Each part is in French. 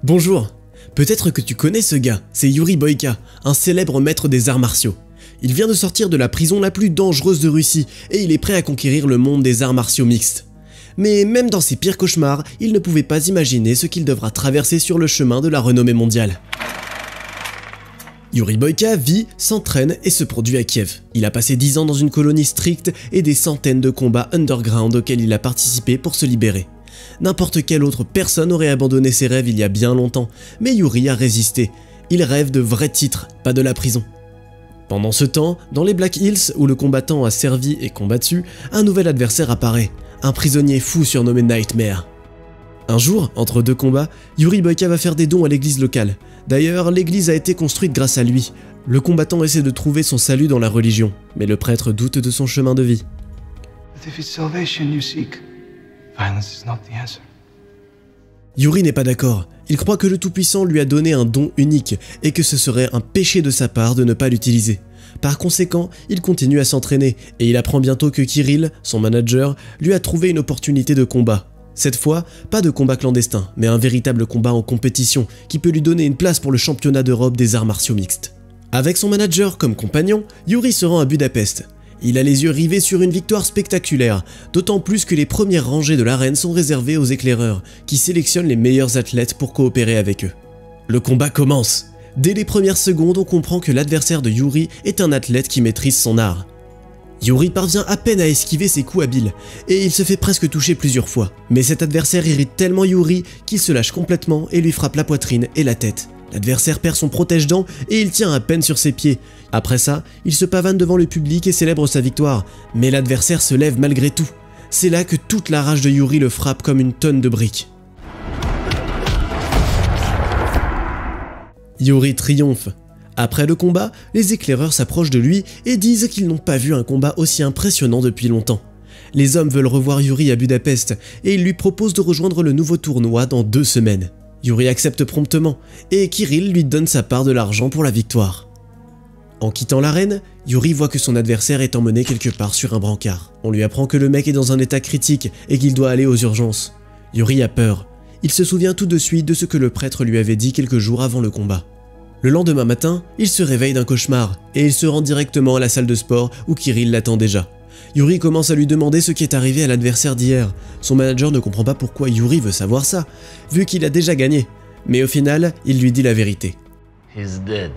Bonjour. Peut-être que tu connais ce gars, c'est Yuri Boyka, un célèbre maître des arts martiaux. Il vient de sortir de la prison la plus dangereuse de Russie et il est prêt à conquérir le monde des arts martiaux mixtes. Mais même dans ses pires cauchemars, il ne pouvait pas imaginer ce qu'il devra traverser sur le chemin de la renommée mondiale. Yuri Boyka vit, s'entraîne et se produit à Kiev. Il a passé 10 ans dans une colonie stricte et des centaines de combats underground auxquels il a participé pour se libérer. N'importe quelle autre personne aurait abandonné ses rêves il y a bien longtemps, mais Yuri a résisté. Il rêve de vrais titres, pas de la prison. Pendant ce temps, dans les Black Hills où le combattant a servi et combattu, un nouvel adversaire apparaît, un prisonnier fou surnommé Nightmare. Un jour, entre deux combats, Yuri Boyka va faire des dons à l'église locale. D'ailleurs, l'église a été construite grâce à lui. Le combattant essaie de trouver son salut dans la religion, mais le prêtre doute de son chemin de vie. Yuri n'est pas d'accord. Il croit que le Tout-Puissant lui a donné un don unique et que ce serait un péché de sa part de ne pas l'utiliser. Par conséquent, il continue à s'entraîner et il apprend bientôt que Kirill, son manager, lui a trouvé une opportunité de combat. Cette fois, pas de combat clandestin, mais un véritable combat en compétition qui peut lui donner une place pour le championnat d'Europe des arts martiaux mixtes. Avec son manager comme compagnon, Yuri se rend à Budapest. Il a les yeux rivés sur une victoire spectaculaire, d'autant plus que les premières rangées de l'arène sont réservées aux éclaireurs, qui sélectionnent les meilleurs athlètes pour coopérer avec eux. Le combat commence. Dès les premières secondes, on comprend que l'adversaire de Yuri est un athlète qui maîtrise son art. Yuri parvient à peine à esquiver ses coups habiles, et il se fait presque toucher plusieurs fois. Mais cet adversaire irrite tellement Yuri qu'il se lâche complètement et lui frappe la poitrine et la tête. L'adversaire perd son protège-dents et il tient à peine sur ses pieds. Après ça, il se pavane devant le public et célèbre sa victoire, mais l'adversaire se lève malgré tout. C'est là que toute la rage de Yuri le frappe comme une tonne de briques. Yuri triomphe. Après le combat, les éclaireurs s'approchent de lui et disent qu'ils n'ont pas vu un combat aussi impressionnant depuis longtemps. Les hommes veulent revoir Yuri à Budapest et ils lui proposent de rejoindre le nouveau tournoi dans 2 semaines. Yuri accepte promptement et Kirill lui donne sa part de l'argent pour la victoire. En quittant l'arène, Yuri voit que son adversaire est emmené quelque part sur un brancard. On lui apprend que le mec est dans un état critique et qu'il doit aller aux urgences. Yuri a peur. Il se souvient tout de suite de ce que le prêtre lui avait dit quelques jours avant le combat. Le lendemain matin, il se réveille d'un cauchemar et il se rend directement à la salle de sport où Kirill l'attend déjà. Yuri commence à lui demander ce qui est arrivé à l'adversaire d'hier. Son manager ne comprend pas pourquoi Yuri veut savoir ça, vu qu'il a déjà gagné. Mais au final, il lui dit la vérité. He's dead.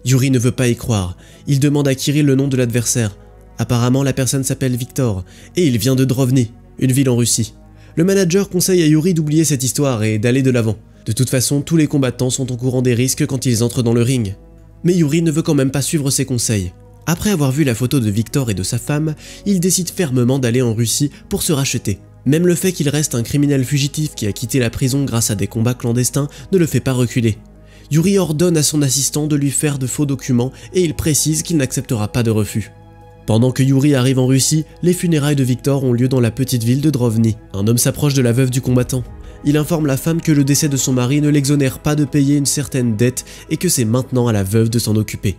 Yuri ne veut pas y croire. Il demande à Kirill le nom de l'adversaire. Apparemment, la personne s'appelle Victor et il vient de Drovny, une ville en Russie. Le manager conseille à Yuri d'oublier cette histoire et d'aller de l'avant. De toute façon, tous les combattants sont au courant des risques quand ils entrent dans le ring. Mais Yuri ne veut quand même pas suivre ses conseils. Après avoir vu la photo de Victor et de sa femme, il décide fermement d'aller en Russie pour se racheter. Même le fait qu'il reste un criminel fugitif qui a quitté la prison grâce à des combats clandestins ne le fait pas reculer. Yuri ordonne à son assistant de lui faire de faux documents et il précise qu'il n'acceptera pas de refus. Pendant que Yuri arrive en Russie, les funérailles de Victor ont lieu dans la petite ville de Drovny. Un homme s'approche de la veuve du combattant. Il informe la femme que le décès de son mari ne l'exonère pas de payer une certaine dette et que c'est maintenant à la veuve de s'en occuper.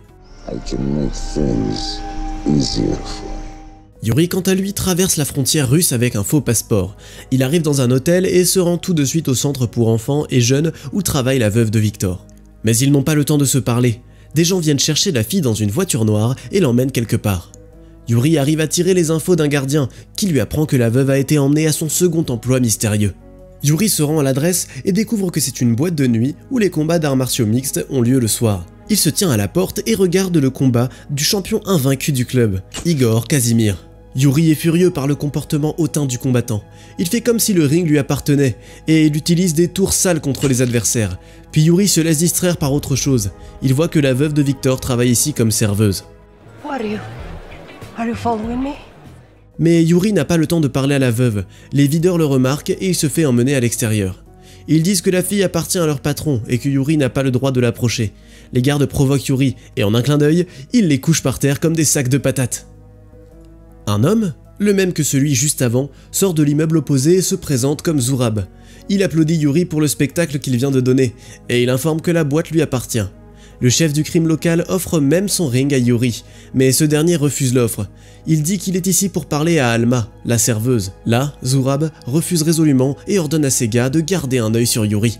Yuri, quant à lui, traverse la frontière russe avec un faux passeport. Il arrive dans un hôtel et se rend tout de suite au centre pour enfants et jeunes où travaille la veuve de Victor. Mais ils n'ont pas le temps de se parler. Des gens viennent chercher la fille dans une voiture noire et l'emmènent quelque part. Yuri arrive à tirer les infos d'un gardien qui lui apprend que la veuve a été emmenée à son second emploi mystérieux. Yuri se rend à l'adresse et découvre que c'est une boîte de nuit où les combats d'arts martiaux mixtes ont lieu le soir. Il se tient à la porte et regarde le combat du champion invaincu du club, Igor Casimir. Yuri est furieux par le comportement hautain du combattant. Il fait comme si le ring lui appartenait et il utilise des tours sales contre les adversaires. Puis Yuri se laisse distraire par autre chose. Il voit que la veuve de Victor travaille ici comme serveuse. Mais Yuri n'a pas le temps de parler à la veuve. Les videurs le remarquent et il se fait emmener à l'extérieur. Ils disent que la fille appartient à leur patron et que Yuri n'a pas le droit de l'approcher. Les gardes provoquent Yuri et en un clin d'œil, ils les couchent par terre comme des sacs de patates. Un homme, le même que celui juste avant, sort de l'immeuble opposé et se présente comme Zourab. Il applaudit Yuri pour le spectacle qu'il vient de donner et il informe que la boîte lui appartient. Le chef du crime local offre même son ring à Yuri, mais ce dernier refuse l'offre. Il dit qu'il est ici pour parler à Alma, la serveuse. Là, Zurab refuse résolument et ordonne à ses gars de garder un œil sur Yuri.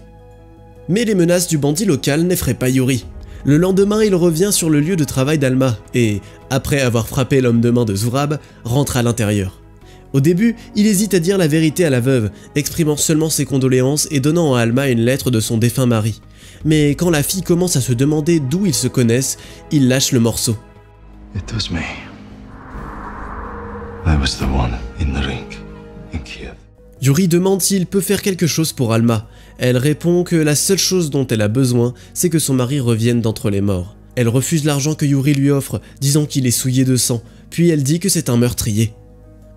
Mais les menaces du bandit local n'effraient pas Yuri. Le lendemain, il revient sur le lieu de travail d'Alma et, après avoir frappé l'homme de main de Zurab, rentre à l'intérieur. Au début, il hésite à dire la vérité à la veuve, exprimant seulement ses condoléances et donnant à Alma une lettre de son défunt mari. Mais quand la fille commence à se demander d'où ils se connaissent, il lâche le morceau. It was me. I was the one in the ring in Kiev. Yuri demande s'il peut faire quelque chose pour Alma. Elle répond que la seule chose dont elle a besoin, c'est que son mari revienne d'entre les morts. Elle refuse l'argent que Yuri lui offre, disant qu'il est souillé de sang, puis elle dit que c'est un meurtrier.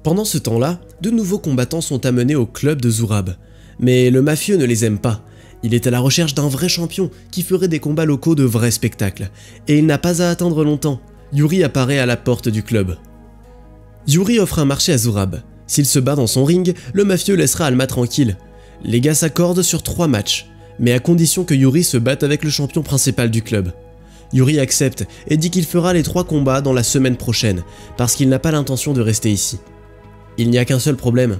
Pendant ce temps-là, de nouveaux combattants sont amenés au club de Zurab. Mais le mafieux ne les aime pas. Il est à la recherche d'un vrai champion qui ferait des combats locaux de vrais spectacles. Et il n'a pas à attendre longtemps. Yuri apparaît à la porte du club. Yuri offre un marché à Zurab. S'il se bat dans son ring, le mafieux laissera Alma tranquille. Les gars s'accordent sur 3 matchs, mais à condition que Yuri se batte avec le champion principal du club. Yuri accepte et dit qu'il fera les 3 combats dans la semaine prochaine, parce qu'il n'a pas l'intention de rester ici. Il n'y a qu'un seul problème.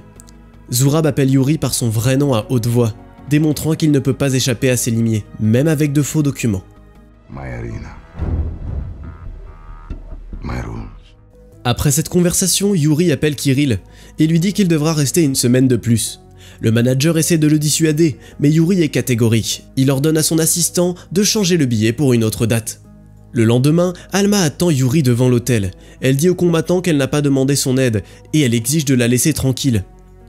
Zurab appelle Yuri par son vrai nom à haute voix, démontrant qu'il ne peut pas échapper à ses limiers, même avec de faux documents. My arena. My rules. Après cette conversation, Yuri appelle Kirill et lui dit qu'il devra rester une semaine de plus. Le manager essaie de le dissuader, mais Yuri est catégorique. Il ordonne à son assistant de changer le billet pour une autre date. Le lendemain, Alma attend Yuri devant l'hôtel. Elle dit au combattant qu'elle n'a pas demandé son aide et elle exige de la laisser tranquille.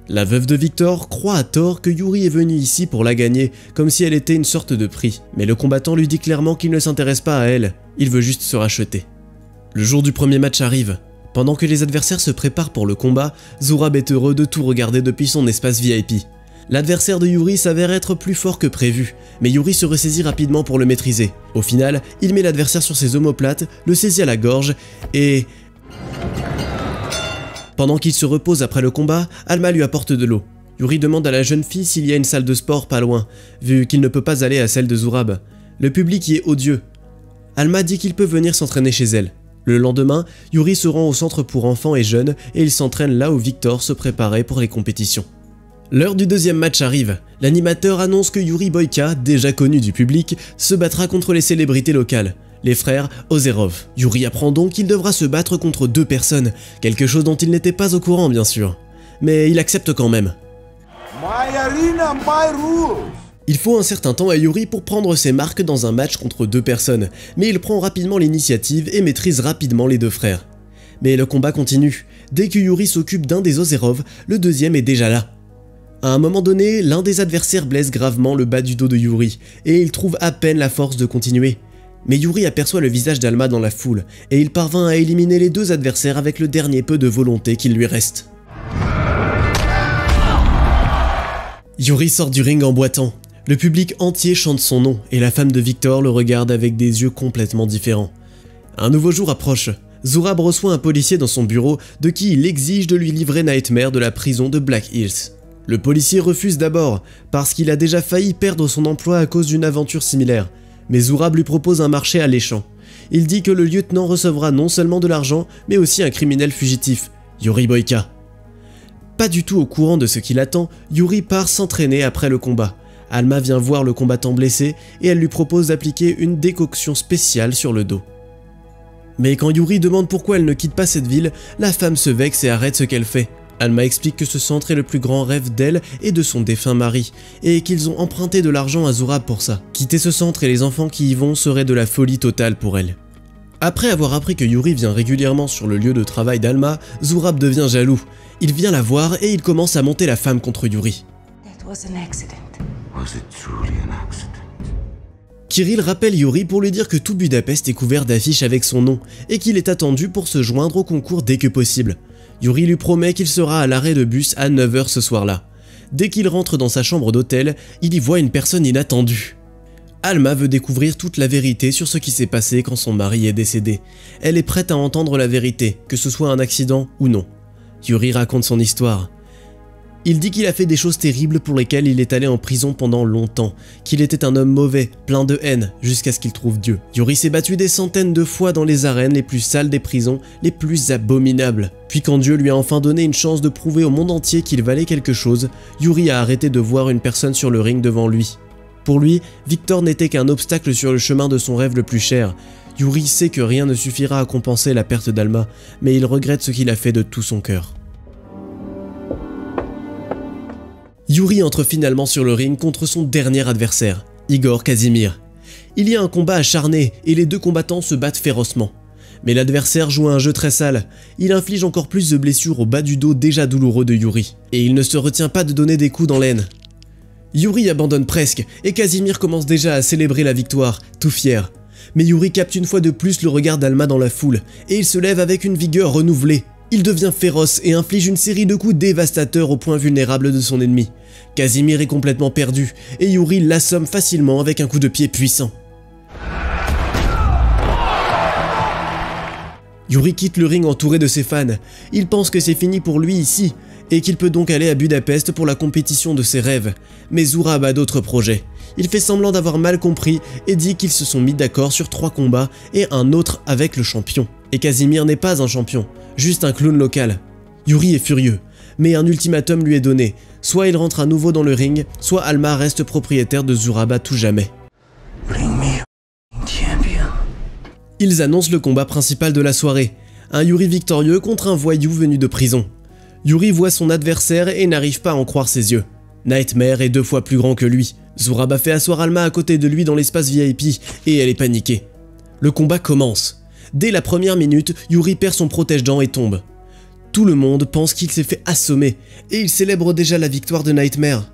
La veuve de Victor croit à tort que Yuri est venu ici pour la gagner, comme si elle était une sorte de prix. Mais le combattant lui dit clairement qu'il ne s'intéresse pas à elle, il veut juste se racheter. Le jour du premier match arrive. Pendant que les adversaires se préparent pour le combat, Zurab est heureux de tout regarder depuis son espace VIP. L'adversaire de Yuri s'avère être plus fort que prévu, mais Yuri se ressaisit rapidement pour le maîtriser. Au final, il met l'adversaire sur ses omoplates, le saisit à la gorge et... Pendant qu'il se repose après le combat, Alma lui apporte de l'eau. Yuri demande à la jeune fille s'il y a une salle de sport pas loin, vu qu'il ne peut pas aller à celle de Zurab. Le public y est odieux. Alma dit qu'il peut venir s'entraîner chez elle. Le lendemain, Yuri se rend au centre pour enfants et jeunes et il s'entraîne là où Victor se préparait pour les compétitions. L'heure du deuxième match arrive. L'animateur annonce que Yuri Boyka, déjà connu du public, se battra contre les célébrités locales, les frères Ozerov. Yuri apprend donc qu'il devra se battre contre 2 personnes, quelque chose dont il n'était pas au courant bien sûr. Mais il accepte quand même. My arena, my rules. Il faut un certain temps à Yuri pour prendre ses marques dans un match contre 2 personnes, mais il prend rapidement l'initiative et maîtrise rapidement les 2 frères. Mais le combat continue. Dès que Yuri s'occupe d'un des Ozerov, le deuxième est déjà là. À un moment donné, l'un des adversaires blesse gravement le bas du dos de Yuri, et il trouve à peine la force de continuer. Mais Yuri aperçoit le visage d'Alma dans la foule, et il parvint à éliminer les 2 adversaires avec le dernier peu de volonté qu'il lui reste. Yuri sort du ring en boitant. Le public entier chante son nom, et la femme de Victor le regarde avec des yeux complètement différents. Un nouveau jour approche. Zurab reçoit un policier dans son bureau de qui il exige de lui livrer Nightmare de la prison de Black Hills. Le policier refuse d'abord, parce qu'il a déjà failli perdre son emploi à cause d'une aventure similaire, mais Zurab lui propose un marché alléchant. Il dit que le lieutenant recevra non seulement de l'argent, mais aussi un criminel fugitif, Yuri Boyka. Pas du tout au courant de ce qui l'attend, Yuri part s'entraîner après le combat. Alma vient voir le combattant blessé et elle lui propose d'appliquer une décoction spéciale sur le dos. Mais quand Yuri demande pourquoi elle ne quitte pas cette ville, la femme se vexe et arrête ce qu'elle fait. Alma explique que ce centre est le plus grand rêve d'elle et de son défunt mari, et qu'ils ont emprunté de l'argent à Zurab pour ça. Quitter ce centre et les enfants qui y vont serait de la folie totale pour elle. Après avoir appris que Yuri vient régulièrement sur le lieu de travail d'Alma, Zurab devient jaloux. Il vient la voir et il commence à monter la femme contre Yuri. That was an accident. Was it truly an accident? Kirill rappelle Yuri pour lui dire que tout Budapest est couvert d'affiches avec son nom et qu'il est attendu pour se joindre au concours dès que possible. Yuri lui promet qu'il sera à l'arrêt de bus à 9 h ce soir-là. Dès qu'il rentre dans sa chambre d'hôtel, il y voit une personne inattendue. Alma veut découvrir toute la vérité sur ce qui s'est passé quand son mari est décédé. Elle est prête à entendre la vérité, que ce soit un accident ou non. Yuri raconte son histoire. Il dit qu'il a fait des choses terribles pour lesquelles il est allé en prison pendant longtemps, qu'il était un homme mauvais, plein de haine, jusqu'à ce qu'il trouve Dieu. Yuri s'est battu des centaines de fois dans les arènes les plus sales des prisons, les plus abominables. Puis quand Dieu lui a enfin donné une chance de prouver au monde entier qu'il valait quelque chose, Yuri a arrêté de voir une personne sur le ring devant lui. Pour lui, Victor n'était qu'un obstacle sur le chemin de son rêve le plus cher. Yuri sait que rien ne suffira à compenser la perte d'Alma, mais il regrette ce qu'il a fait de tout son cœur. Yuri entre finalement sur le ring contre son dernier adversaire, Igor Casimir. Il y a un combat acharné et les deux combattants se battent férocement. Mais l'adversaire joue un jeu très sale, il inflige encore plus de blessures au bas du dos déjà douloureux de Yuri, et il ne se retient pas de donner des coups dans l'aine. Yuri abandonne presque, et Casimir commence déjà à célébrer la victoire, tout fier. Mais Yuri capte une fois de plus le regard d'Alma dans la foule, et il se lève avec une vigueur renouvelée. Il devient féroce et inflige une série de coups dévastateurs au point vulnérable de son ennemi. Casimir est complètement perdu, et Yuri l'assomme facilement avec un coup de pied puissant. Yuri quitte le ring entouré de ses fans. Il pense que c'est fini pour lui ici, et qu'il peut donc aller à Budapest pour la compétition de ses rêves. Mais Zurab a d'autres projets. Il fait semblant d'avoir mal compris et dit qu'ils se sont mis d'accord sur 3 combats et un autre avec le champion. Et Casimir n'est pas un champion, juste un clown local. Yuri est furieux, mais un ultimatum lui est donné. Soit il rentre à nouveau dans le ring, soit Alma reste propriétaire de Zurab à tout jamais. Ils annoncent le combat principal de la soirée, un Yuri victorieux contre un voyou venu de prison. Yuri voit son adversaire et n'arrive pas à en croire ses yeux. Nightmare est 2 fois plus grand que lui. Zurab a fait asseoir Alma à côté de lui dans l'espace VIP et elle est paniquée. Le combat commence. Dès la première minute, Yuri perd son protège-dents et tombe. Tout le monde pense qu'il s'est fait assommer et il célèbre déjà la victoire de Nightmare.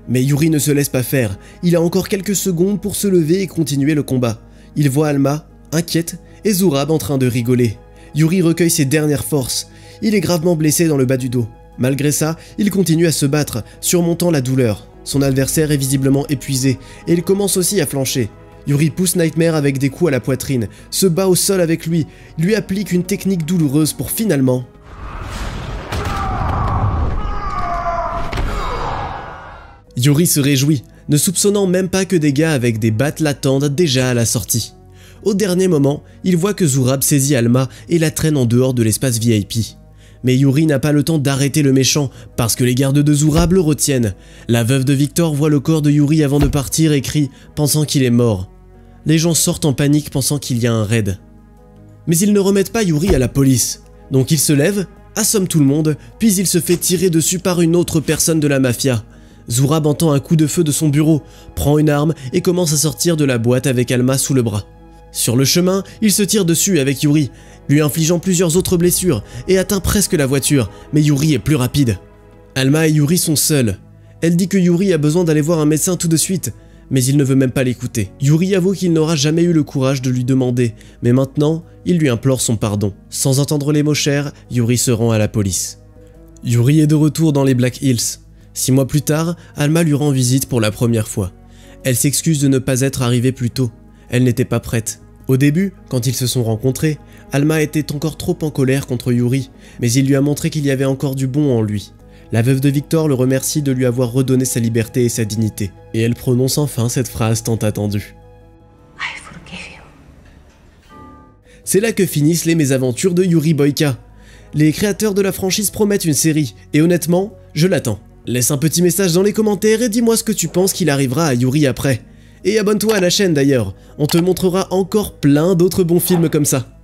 Mais Yuri ne se laisse pas faire, il a encore quelques secondes pour se lever et continuer le combat. Il voit Alma, inquiète, et Zurab en train de rigoler. Yuri recueille ses dernières forces, il est gravement blessé dans le bas du dos. Malgré ça, il continue à se battre, surmontant la douleur. Son adversaire est visiblement épuisé, et il commence aussi à flancher. Yuri pousse Nightmare avec des coups à la poitrine, se bat au sol avec lui applique une technique douloureuse pour finalement... Yuri se réjouit, ne soupçonnant même pas que des gars avec des battes l'attendent déjà à la sortie. Au dernier moment, il voit que Zurab saisit Alma et la traîne en dehors de l'espace VIP. Mais Yuri n'a pas le temps d'arrêter le méchant, parce que les gardes de Zurab le retiennent. La veuve de Victor voit le corps de Yuri avant de partir et crie, pensant qu'il est mort. Les gens sortent en panique pensant qu'il y a un raid. Mais ils ne remettent pas Yuri à la police. Donc il se lève, assomme tout le monde, puis il se fait tirer dessus par une autre personne de la mafia. Zurab entend un coup de feu de son bureau, prend une arme et commence à sortir de la boîte avec Alma sous le bras. Sur le chemin, il se tire dessus avec Yuri, lui infligeant plusieurs autres blessures et atteint presque la voiture, mais Yuri est plus rapide. Alma et Yuri sont seuls. Elle dit que Yuri a besoin d'aller voir un médecin tout de suite, mais il ne veut même pas l'écouter. Yuri avoue qu'il n'aura jamais eu le courage de lui demander, mais maintenant, il lui implore son pardon. Sans entendre les mots chers, Yuri se rend à la police. Yuri est de retour dans les Black Hills. 6 mois plus tard, Alma lui rend visite pour la première fois. Elle s'excuse de ne pas être arrivée plus tôt. Elle n'était pas prête. Au début, quand ils se sont rencontrés, Alma était encore trop en colère contre Yuri, mais il lui a montré qu'il y avait encore du bon en lui. La veuve de Victor le remercie de lui avoir redonné sa liberté et sa dignité, et elle prononce enfin cette phrase tant attendue. I forgive you. C'est là que finissent les mésaventures de Yuri Boyka. Les créateurs de la franchise promettent une série, et honnêtement, je l'attends. Laisse un petit message dans les commentaires et dis-moi ce que tu penses qu'il arrivera à Yuri après. Et abonne-toi à la chaîne d'ailleurs, on te montrera encore plein d'autres bons films comme ça.